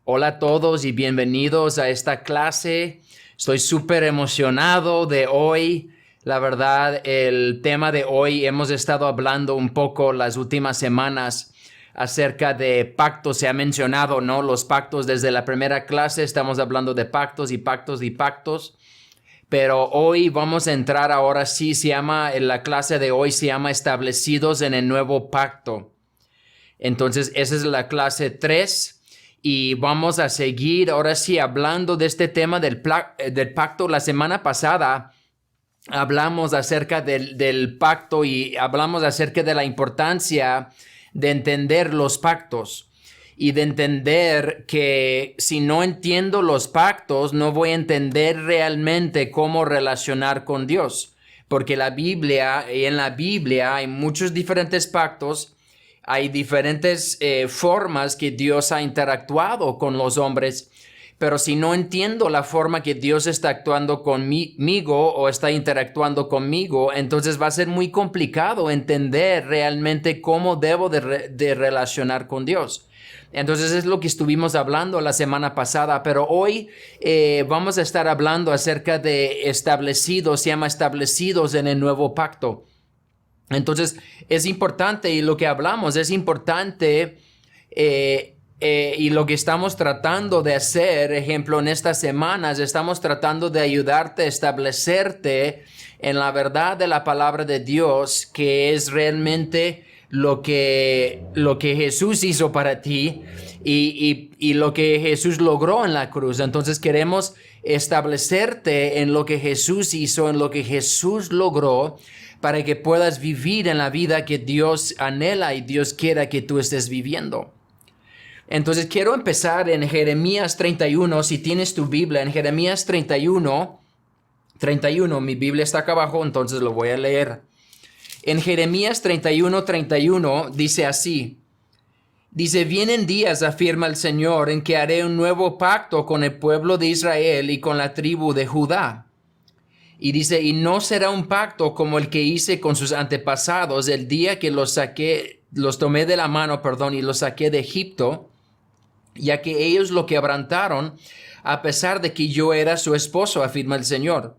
Hola a todos y bienvenidos a esta clase. Estoy súper emocionado de hoy. La verdad, el tema de hoy hemos estado hablando un poco las últimas semanas acerca de pactos. Se ha mencionado, ¿no? Los pactos desde la primera clase. Estamos hablando de pactos y pactos y pactos. Pero hoy vamos a entrar ahora sí, en la clase de hoy se llama Establecidos en el Nuevo Pacto. Entonces, esa es la clase 3 y vamos a seguir ahora sí hablando de este tema del pacto. La semana pasada hablamos acerca del pacto y hablamos acerca de la importancia de entender los pactos y de entender que si no entiendo los pactos, no voy a entender realmente cómo relacionar con Dios. Porque en la Biblia hay muchos diferentes pactos. Hay diferentes formas que Dios ha interactuado con los hombres, pero si no entiendo la forma que Dios está actuando conmigo o está interactuando conmigo, entonces va a ser muy complicado entender realmente cómo debo de relacionar con Dios. Entonces es lo que estuvimos hablando la semana pasada, pero hoy vamos a estar hablando acerca de se llama establecidos en el nuevo pacto. Entonces es importante y lo que hablamos es importante y lo que estamos tratando de hacer, ejemplo, en estas semanas estamos tratando de ayudarte a establecerte en la verdad de la palabra de Dios, que es realmente lo que Jesús hizo para ti y lo que Jesús logró en la cruz. Entonces queremos establecerte en lo que Jesús hizo, en lo que Jesús logró, para que puedas vivir en la vida que Dios anhela y Dios quiera que tú estés viviendo. Entonces quiero empezar en Jeremías 31, si tienes tu Biblia, en Jeremías 31, mi Biblia está acá abajo, entonces lo voy a leer. En Jeremías 31 dice así, dice, vienen días, afirma el Señor, en que haré un nuevo pacto con el pueblo de Israel y con la tribu de Judá. Y dice, y no será un pacto como el que hice con sus antepasados el día que los tomé de la mano, y los saqué de Egipto, ya que ellos lo quebrantaron, a pesar de que yo era su esposo, afirma el Señor.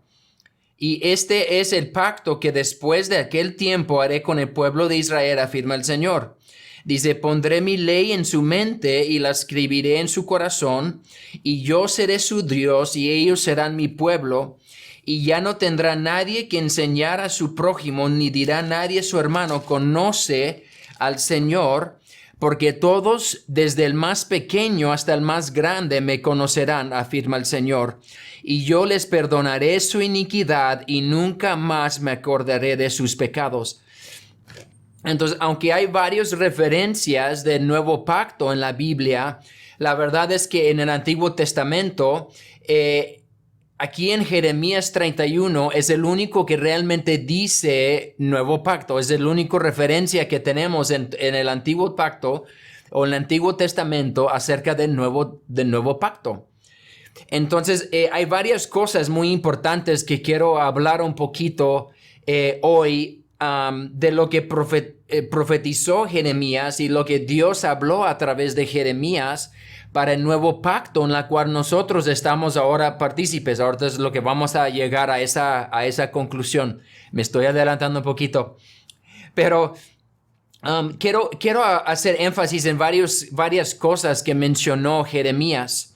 Y este es el pacto que después de aquel tiempo haré con el pueblo de Israel, afirma el Señor. Dice, pondré mi ley en su mente y la escribiré en su corazón, y yo seré su Dios y ellos serán mi pueblo. Y ya no tendrá nadie que enseñar a su prójimo, ni dirá nadie a su hermano, conoce al Señor, porque todos, desde el más pequeño hasta el más grande, me conocerán, afirma el Señor. Y yo les perdonaré su iniquidad y nunca más me acordaré de sus pecados. Entonces, aunque hay varias referencias del nuevo pacto en la Biblia, la verdad es que en el Antiguo Testamento, aquí en Jeremías 31 es el único que realmente dice nuevo pacto. Es el único referencia que tenemos en el Antiguo Pacto o en el Antiguo Testamento acerca del nuevo pacto. Entonces, hay varias cosas muy importantes que quiero hablar un poquito hoy de lo que profetizó Jeremías y lo que Dios habló a través de Jeremías para el nuevo pacto en la cual nosotros estamos ahora partícipes. Ahorita es lo que vamos a llegar a esa conclusión. Me estoy adelantando un poquito, pero quiero hacer énfasis en varias cosas que mencionó Jeremías.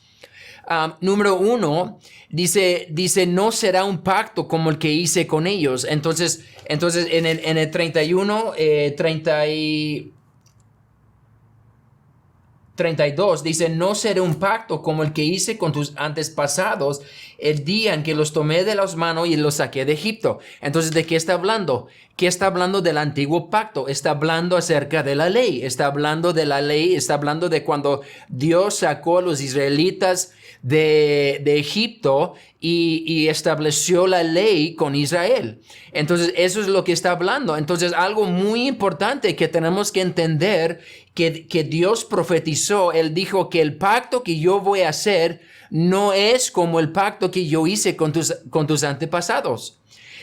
Número 1, dice, no será un pacto como el que hice con ellos. Entonces en el 32 dice, no será un pacto como el que hice con tus antepasados el día en que los tomé de las manos y los saqué de Egipto. Entonces, ¿de qué está hablando? ¿Qué está hablando del antiguo pacto? Está hablando acerca de la ley. Está hablando de la ley, está hablando de cuando Dios sacó a los israelitas de Egipto y estableció la ley con Israel. Entonces, eso es lo que está hablando. Entonces, algo muy importante que tenemos que entender que Dios profetizó. Él dijo que el pacto que yo voy a hacer no es como el pacto que yo hice con tus antepasados.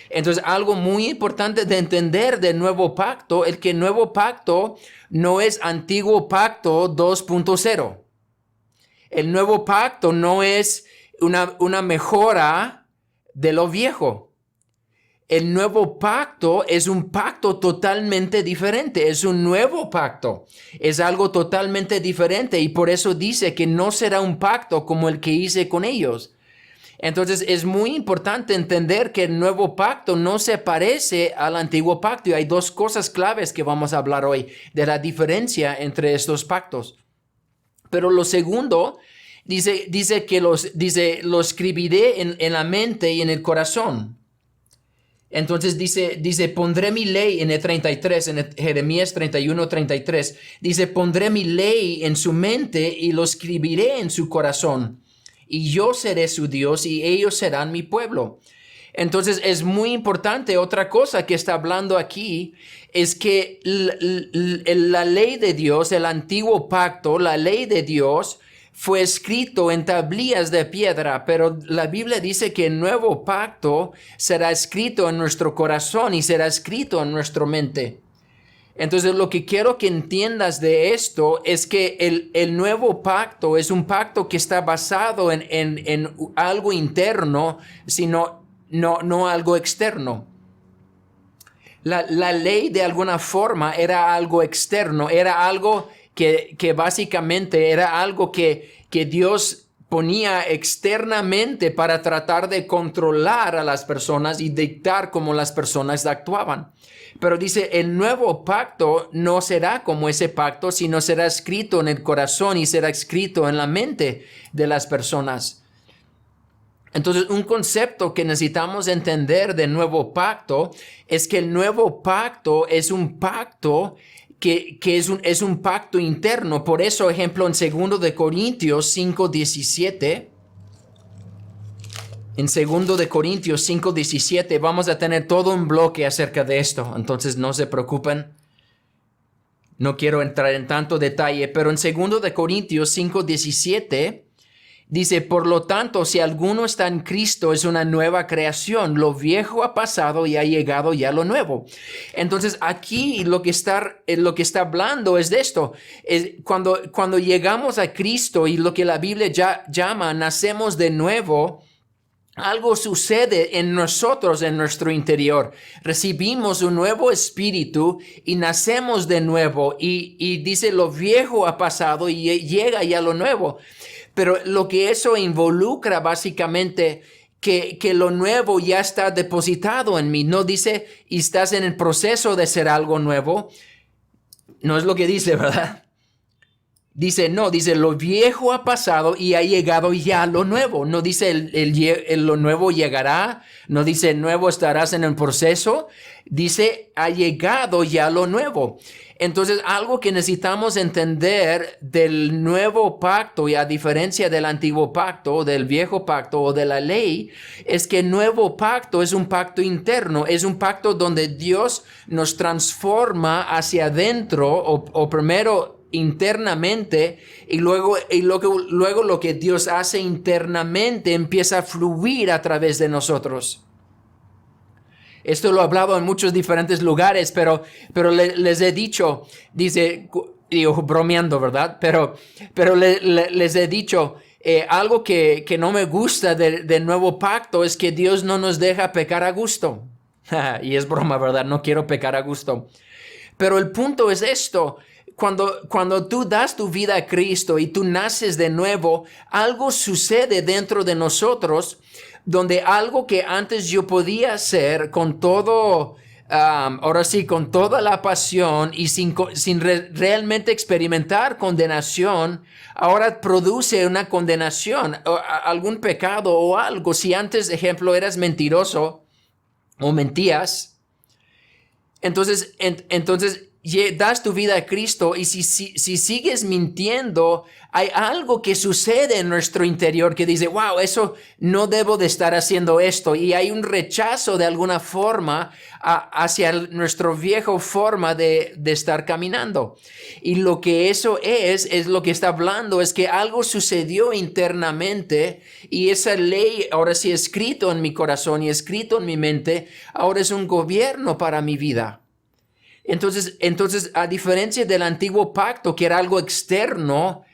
Entonces, algo muy importante de entender del nuevo pacto es que el nuevo pacto no es antiguo pacto 2.0. el nuevo pacto no es una mejora de lo viejo. El nuevo pacto es un pacto totalmente diferente, es un nuevo pacto, es algo totalmente diferente y por eso dice que no será un pacto como el que hice con ellos. Entonces es muy importante entender que el nuevo pacto no se parece al antiguo pacto y hay dos cosas claves que vamos a hablar hoy de la diferencia entre estos pactos. Pero lo segundo, dice que lo escribiré en la mente y en el corazón. Entonces dice, pondré mi ley en el 33, en el Jeremías 31, 33. Dice, pondré mi ley en su mente y lo escribiré en su corazón. Y yo seré su Dios y ellos serán mi pueblo. Entonces es muy importante. Otra cosa que está hablando aquí es que la ley de Dios, el antiguo pacto, la ley de Dios fue escrito en tablillas de piedra, pero la Biblia dice que el nuevo pacto será escrito en nuestro corazón y será escrito en nuestra mente. Entonces lo que quiero que entiendas de esto es que el nuevo pacto es un pacto que está basado en algo interno, sino no algo externo. La ley de alguna forma era algo externo, era algo que básicamente era algo que Dios ponía externamente para tratar de controlar a las personas y dictar cómo las personas actuaban. Pero dice, el nuevo pacto no será como ese pacto, sino será escrito en el corazón y será escrito en la mente de las personas. Entonces, un concepto que necesitamos entender del nuevo pacto es que el nuevo pacto es un pacto que es un pacto interno. Por eso, ejemplo, en 2 de Corintios 5:17, en 2 de Corintios 5:17 vamos a tener todo un bloque acerca de esto. Entonces no se preocupen. No quiero entrar en tanto detalle, pero en 2 de Corintios 5:17 dice, por lo tanto, si alguno está en Cristo, es una nueva creación. Lo viejo ha pasado y ha llegado ya lo nuevo. Entonces, aquí lo que está hablando es de esto. Es cuando llegamos a Cristo y lo que la Biblia llama, nacemos de nuevo, algo sucede en nosotros, en nuestro interior. Recibimos un nuevo espíritu y nacemos de nuevo. Y dice, lo viejo ha pasado y llega ya lo nuevo. Pero lo que eso involucra básicamente que lo nuevo ya está depositado en mí. No dice, y estás en el proceso de ser algo nuevo. No es lo que dice, ¿verdad? Dice, lo viejo ha pasado y ha llegado ya lo nuevo. No dice lo nuevo llegará. No dice nuevo estarás en el proceso. Dice, ha llegado ya lo nuevo. Entonces, algo que necesitamos entender del nuevo pacto y a diferencia del antiguo pacto, del viejo pacto o de la ley, es que el nuevo pacto es un pacto interno. Es un pacto donde Dios nos transforma hacia adentro o primero internamente y luego lo que Dios hace internamente empieza a fluir a través de nosotros. Esto lo he hablado en muchos diferentes lugares, pero les he dicho, digo bromeando, ¿verdad? Pero les he dicho, algo que no me gusta del nuevo pacto es que Dios no nos deja pecar a gusto. Y es broma, ¿verdad? No quiero pecar a gusto. Pero el punto es esto. Cuando tú das tu vida a Cristo y tú naces de nuevo, algo sucede dentro de nosotros donde algo que antes yo podía hacer con todo, ahora sí, con toda la pasión y sin realmente experimentar condenación, ahora produce una condenación, algún pecado o algo. Si antes, ejemplo, eras mentiroso o mentías, entonces das tu vida a Cristo y si sigues mintiendo, hay algo que sucede en nuestro interior que dice, wow, eso no debo de estar haciendo esto. Y hay un rechazo de alguna forma hacia nuestra vieja forma de estar caminando. Y lo que eso es lo que está hablando, es que algo sucedió internamente y esa ley ahora sí escrito en mi corazón y escrito en mi mente, ahora es un gobierno para mi vida. Entonces, a diferencia del antiguo pacto, que era algo externo,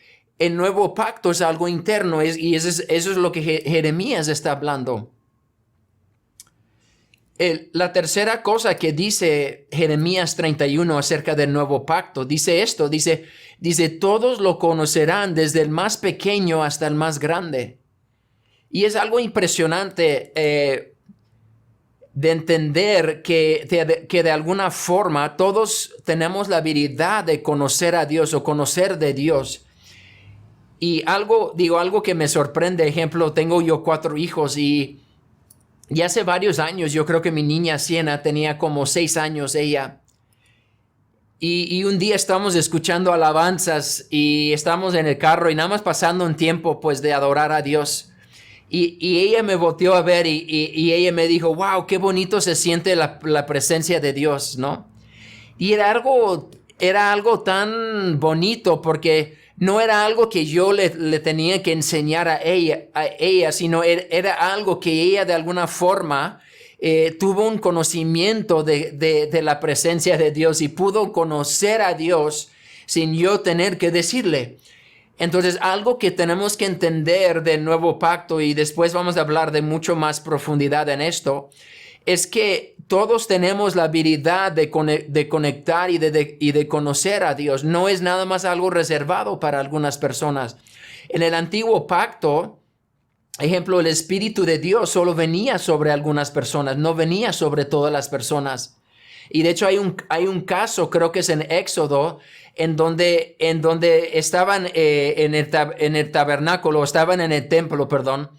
el nuevo pacto es algo interno y eso es lo que Jeremías está hablando. La tercera cosa que dice Jeremías 31 acerca del nuevo pacto, dice esto, dice, todos lo conocerán desde el más pequeño hasta el más grande. Y es algo impresionante de entender que de alguna forma todos tenemos la habilidad de conocer a Dios o conocer de Dios. Y algo que me sorprende, ejemplo, tengo yo 4 hijos y hace varios años, yo creo que mi niña Siena tenía como 6 años ella. Y un día estábamos escuchando alabanzas y estábamos en el carro y nada más pasando un tiempo pues de adorar a Dios. Y ella me volteó a ver y ella me dijo, wow, qué bonito se siente la presencia de Dios, ¿no? Y era algo tan bonito porque no era algo que yo le tenía que enseñar a ella, sino era algo que ella de alguna forma tuvo un conocimiento de la presencia de Dios y pudo conocer a Dios sin yo tener que decirle. Entonces, algo que tenemos que entender del nuevo pacto, y después vamos a hablar de mucho más profundidad en esto, es que todos tenemos la habilidad de conectar y de conocer a Dios. No es nada más algo reservado para algunas personas. En el antiguo pacto, ejemplo, el Espíritu de Dios solo venía sobre algunas personas, no venía sobre todas las personas. Y de hecho hay un caso, creo que es en Éxodo, en donde estaban en el tabernáculo, estaban en el templo, perdón.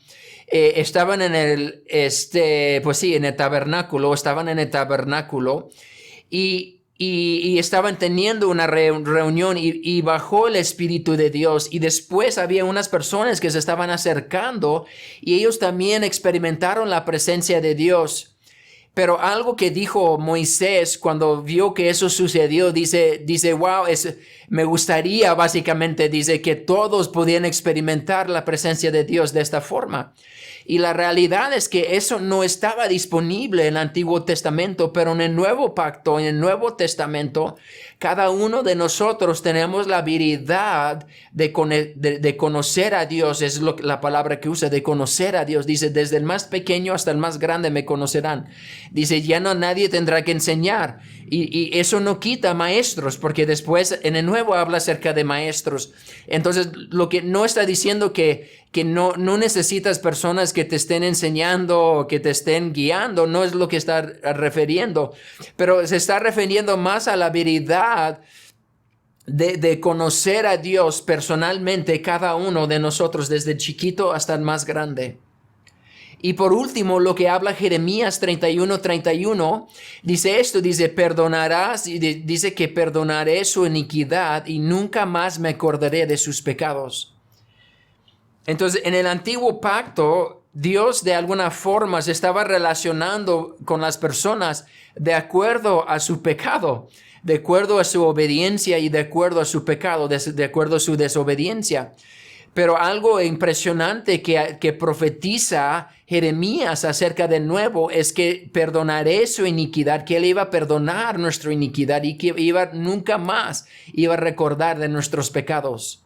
Estaban en el tabernáculo, y estaban teniendo una reunión y bajó el Espíritu de Dios y después había unas personas que se estaban acercando y ellos también experimentaron la presencia de Dios. Pero algo que dijo Moisés cuando vio que eso sucedió, dice, wow, me gustaría básicamente, dice que todos podían experimentar la presencia de Dios de esta forma. Y la realidad es que eso no estaba disponible en el Antiguo Testamento, pero en el Nuevo Pacto, en el Nuevo Testamento, cada uno de nosotros tenemos la habilidad de conocer a Dios. Es la palabra que usa, de conocer a Dios. Dice, desde el más pequeño hasta el más grande me conocerán. Dice, ya no nadie tendrá que enseñar. Y eso no quita maestros, porque después en el Nuevo habla acerca de maestros. Entonces, lo que no está diciendo que no necesitas personas que te estén enseñando o que te estén guiando, no es lo que está refiriendo, pero se está refiriendo más a la habilidad de conocer a Dios personalmente, cada uno de nosotros, desde el chiquito hasta el más grande. Y por último, lo que habla Jeremías 31:31, dice esto, dice, perdonarás, y dice que perdonaré su iniquidad y nunca más me acordaré de sus pecados. Entonces, en el antiguo pacto, Dios de alguna forma se estaba relacionando con las personas de acuerdo a su pecado, de acuerdo a su obediencia y de acuerdo a su pecado, de acuerdo a su desobediencia. Pero algo impresionante que profetiza Jeremías acerca del nuevo es que perdonaré su iniquidad, que Él iba a perdonar nuestra iniquidad y que nunca más iba a recordar de nuestros pecados.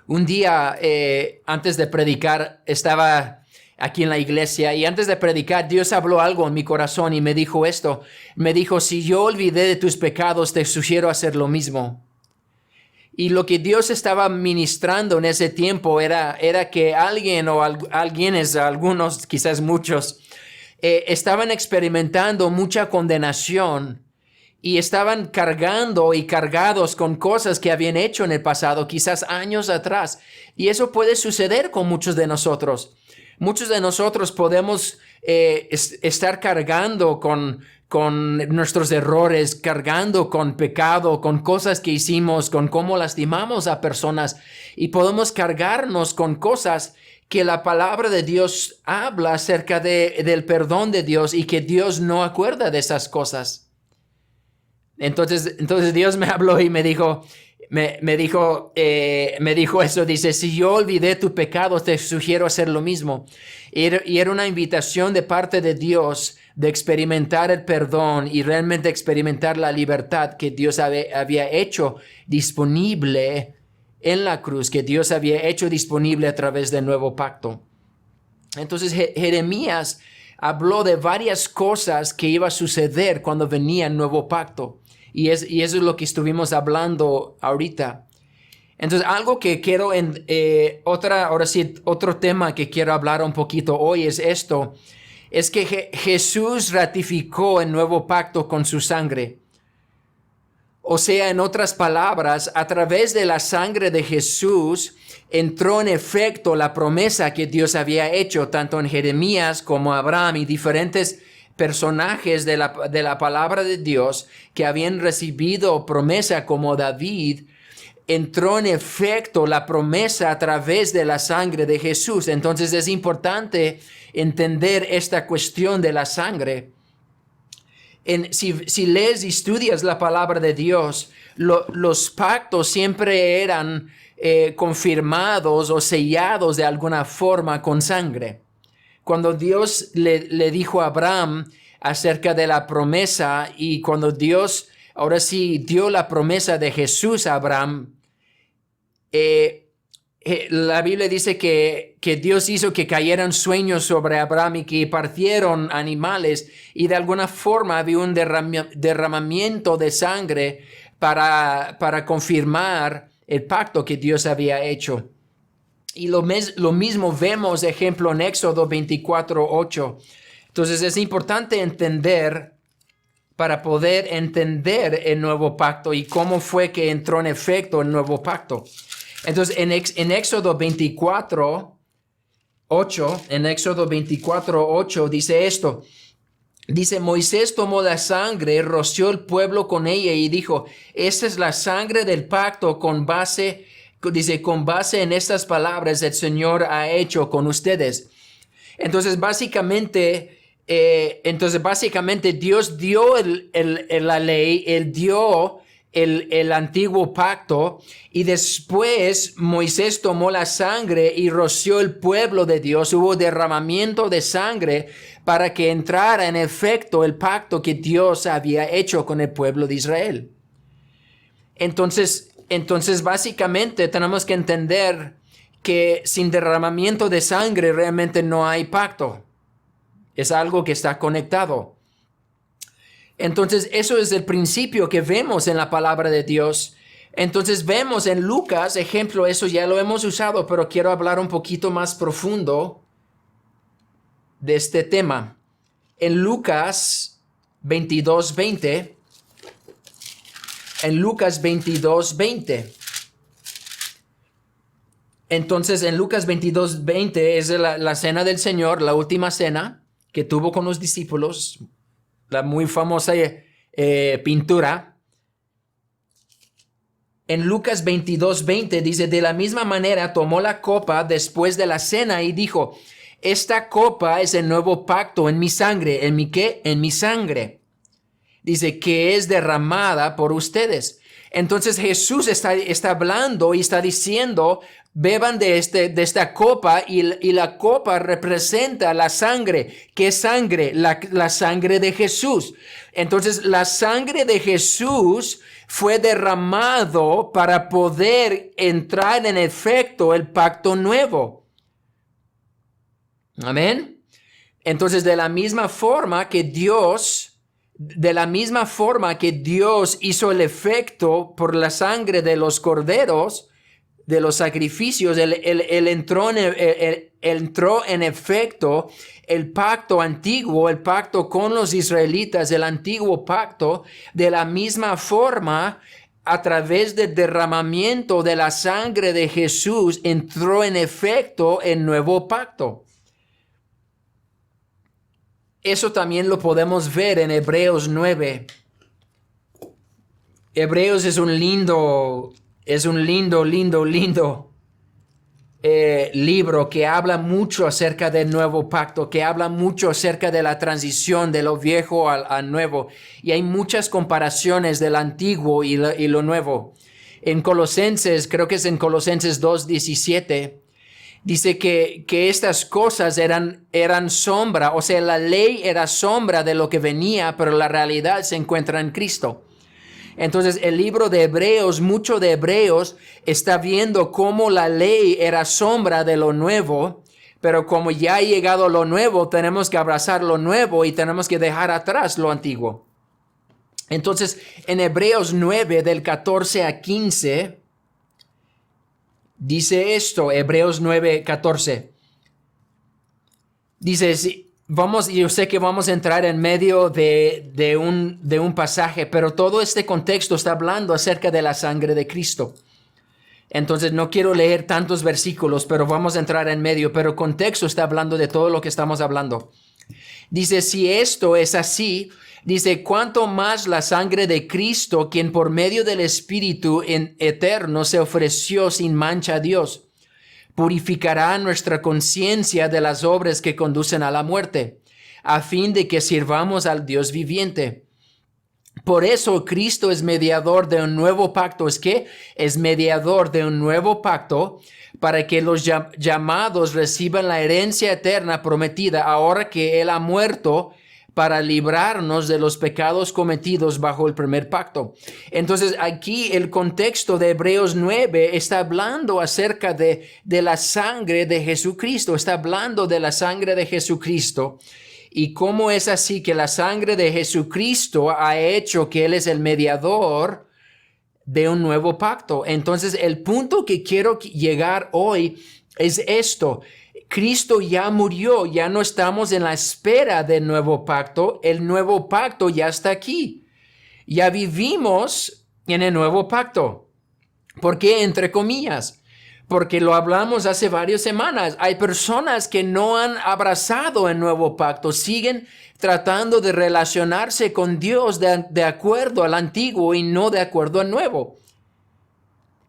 Un día, antes de predicar, estaba aquí en la iglesia y antes de predicar, Dios habló algo en mi corazón y me dijo esto. Me dijo, si yo olvidé de tus pecados, te sugiero hacer lo mismo. Y lo que Dios estaba ministrando en ese tiempo era que algunos, quizás muchos, estaban experimentando mucha condenación y estaban cargando y cargados con cosas que habían hecho en el pasado, quizás años atrás. Y eso puede suceder con muchos de nosotros. Muchos de nosotros podemos estar cargando con nuestros errores, cargando con pecado, con cosas que hicimos, con cómo lastimamos a personas, y podemos cargarnos con cosas que la palabra de Dios habla acerca del perdón de Dios y que Dios no acuerda de esas cosas. Entonces Dios me habló y me dijo eso, dice, si yo olvidé tu pecado, te sugiero hacer lo mismo. Y era una invitación de parte de Dios de experimentar el perdón y realmente experimentar la libertad que Dios había hecho disponible en la cruz que Dios había hecho disponible a través del nuevo pacto. Entonces Jeremías habló de varias cosas que iba a suceder cuando venía el nuevo pacto. Y eso es lo que estuvimos hablando ahorita. Entonces, algo que quiero, otro tema que quiero hablar un poquito hoy es esto. Es que Jesús ratificó el nuevo pacto con su sangre. O sea, en otras palabras, a través de la sangre de Jesús entró en efecto la promesa que Dios había hecho tanto en Jeremías como Abraham y diferentes personajes de la palabra de Dios que habían recibido promesa como David. Entró en efecto la promesa a través de la sangre de Jesús. Entonces es importante entender esta cuestión de la sangre. Si lees y estudias la palabra de Dios, los pactos siempre eran confirmados o sellados de alguna forma con sangre. Cuando Dios le dijo a Abraham acerca de la promesa y cuando Dios ahora sí dio la promesa de Jesús a Abraham, la Biblia dice que Dios hizo que cayeran sueños sobre Abraham y que partieron animales y de alguna forma había un derramamiento de sangre para confirmar el pacto que Dios había hecho. Y lo mismo vemos ejemplo en Éxodo 24:8. Entonces es importante entender para poder entender el nuevo pacto y cómo fue que entró en efecto el nuevo pacto. Entonces, en Éxodo 24:8 dice esto. Dice, Moisés tomó la sangre, roció el pueblo con ella y dijo, esta es la sangre del pacto con base en estas palabras el Señor ha hecho con ustedes. Entonces, básicamente Dios dio la ley, Él dio el antiguo pacto y después Moisés tomó la sangre y roció el pueblo de Dios. Hubo derramamiento de sangre para que entrara en efecto el pacto que Dios había hecho con el pueblo de Israel. Entonces básicamente tenemos que entender que sin derramamiento de sangre realmente no hay pacto. Es algo que está conectado. Entonces, eso es el principio que vemos en la palabra de Dios. Entonces, vemos en Lucas, ejemplo, eso ya lo hemos usado, pero quiero hablar un poquito más profundo de este tema. En Lucas 22:20, entonces, en Lucas 22:20 es la cena del Señor, la última cena que tuvo con los discípulos, la muy famosa pintura. En Lucas 22:20 dice, de la misma manera tomó la copa después de la cena y dijo, esta copa es el nuevo pacto en mi sangre. ¿En mi qué? En mi sangre. Dice que es derramada por ustedes. Entonces Jesús está hablando y está diciendo, beban de esta copa y la copa representa la sangre. ¿Qué sangre? La sangre de Jesús. Entonces la sangre de Jesús fue derramado para poder entrar en efecto el pacto nuevo. Amén. Entonces de la misma forma que Dios hizo el efecto por la sangre de los corderos, de los sacrificios, él entró en efecto el pacto antiguo, el pacto con los israelitas, el antiguo pacto. De la misma forma, a través del derramamiento de la sangre de Jesús, entró en efecto el nuevo pacto. Eso también lo podemos ver en Hebreos 9. Hebreos es un lindo libro que habla mucho acerca del nuevo pacto, que habla mucho acerca de la transición de lo viejo al nuevo. Y hay muchas comparaciones del antiguo y lo nuevo. En Colosenses, creo que es en Colosenses 2:17, dice que estas cosas eran sombra, o sea, la ley era sombra de lo que venía, pero la realidad se encuentra en Cristo. Entonces el libro de Hebreos, mucho de Hebreos está viendo cómo la ley era sombra de lo nuevo, pero como ya ha llegado lo nuevo, tenemos que abrazar lo nuevo y tenemos que dejar atrás lo antiguo. Entonces en Hebreos 9 del 14 a 15 dice esto, Hebreos 9, 14. Dice, yo sé que vamos a entrar en medio de un pasaje, pero todo este contexto está hablando acerca de la sangre de Cristo. Entonces no quiero leer tantos versículos, pero vamos a entrar en medio, pero el contexto está hablando de todo lo que estamos hablando. Dice, si esto es así, dice, cuánto más la sangre de Cristo, quien por medio del Espíritu eterno se ofreció sin mancha a Dios, purificará nuestra conciencia de las obras que conducen a la muerte, a fin de que sirvamos al Dios viviente. Por eso Cristo es mediador de un nuevo pacto. Es mediador de un nuevo pacto para que los llamados reciban la herencia eterna prometida ahora que Él ha muerto para librarnos de los pecados cometidos bajo el primer pacto. Entonces aquí el contexto de Hebreos 9 está hablando acerca de la sangre de Jesucristo, está hablando de la sangre de Jesucristo y cómo es así que la sangre de Jesucristo ha hecho que Él es el mediador de un nuevo pacto. Entonces el punto que quiero llegar hoy es esto. Cristo ya murió, ya no estamos en la espera del nuevo pacto, el nuevo pacto ya está aquí. Ya vivimos en el nuevo pacto. ¿Por qué? Entre comillas. Porque lo hablamos hace varias semanas. Hay personas que no han abrazado el nuevo pacto, siguen tratando de relacionarse con Dios de acuerdo al antiguo y no de acuerdo al nuevo.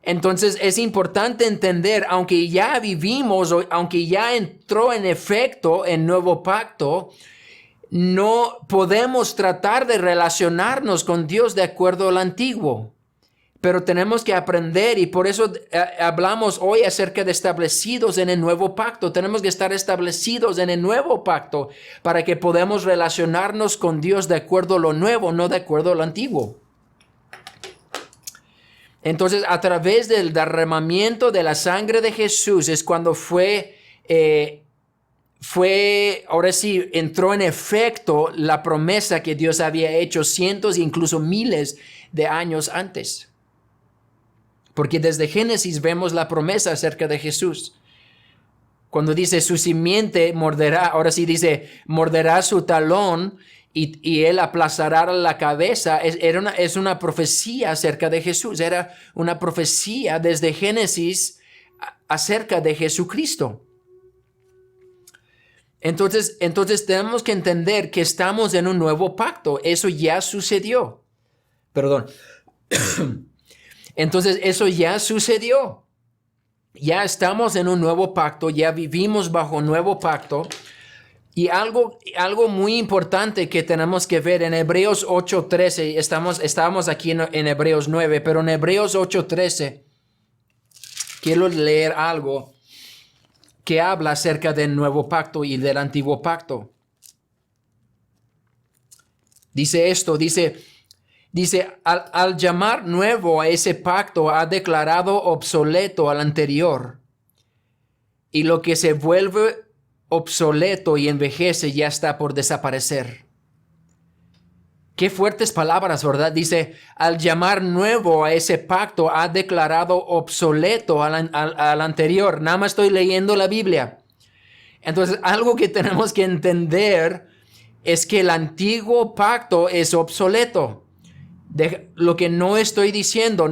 Entonces es importante entender, aunque ya vivimos, aunque ya entró en efecto el nuevo pacto, no podemos tratar de relacionarnos con Dios de acuerdo al antiguo. Pero tenemos que aprender y por eso hablamos hoy acerca de establecidos en el nuevo pacto. Tenemos que estar establecidos en el nuevo pacto para que podamos relacionarnos con Dios de acuerdo a lo nuevo, no de acuerdo a lo antiguo. Entonces, a través del derramamiento de la sangre de Jesús es cuando ahora sí, entró en efecto la promesa que Dios había hecho cientos e incluso miles de años antes. Porque desde Génesis vemos la promesa acerca de Jesús. Cuando dice su simiente morderá, ahora sí dice, morderá su talón y él aplastará la cabeza. Es una profecía acerca de Jesús. Era una profecía desde Génesis acerca de Jesucristo. Entonces tenemos que entender que estamos en un nuevo pacto. Eso ya sucedió. Perdón. Entonces eso ya sucedió. Ya estamos en un nuevo pacto, ya vivimos bajo un nuevo pacto. Y algo muy importante que tenemos que ver en Hebreos 8:13, estábamos aquí en Hebreos 9, pero en Hebreos 8:13 quiero leer algo que habla acerca del nuevo pacto y del antiguo pacto. Dice esto, dice, al llamar nuevo a ese pacto ha declarado obsoleto al anterior. Y lo que se vuelve obsoleto y envejece ya está por desaparecer. Qué fuertes palabras, ¿verdad? Dice, al llamar nuevo a ese pacto ha declarado obsoleto al anterior. Nada más estoy leyendo la Biblia. Entonces, algo que tenemos que entender es que el antiguo pacto es obsoleto. Lo que no estoy diciendo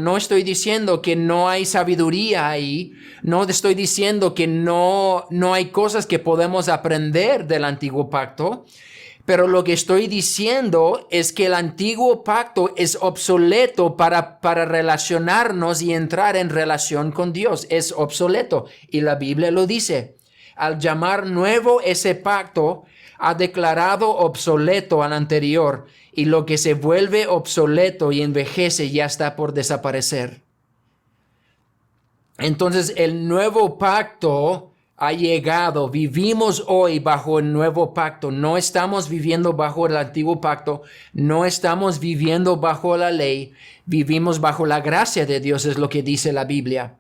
que no hay sabiduría ahí, no estoy diciendo que no hay cosas que podemos aprender del antiguo pacto, pero lo que estoy diciendo es que el antiguo pacto es obsoleto para relacionarnos y entrar en relación con Dios, es obsoleto y la Biblia lo dice. Al llamar nuevo ese pacto, ha declarado obsoleto al anterior y lo que se vuelve obsoleto y envejece ya está por desaparecer. Entonces el nuevo pacto ha llegado. Vivimos hoy bajo el nuevo pacto. No estamos viviendo bajo el antiguo pacto. No estamos viviendo bajo la ley. Vivimos bajo la gracia de Dios, es lo que dice la Biblia.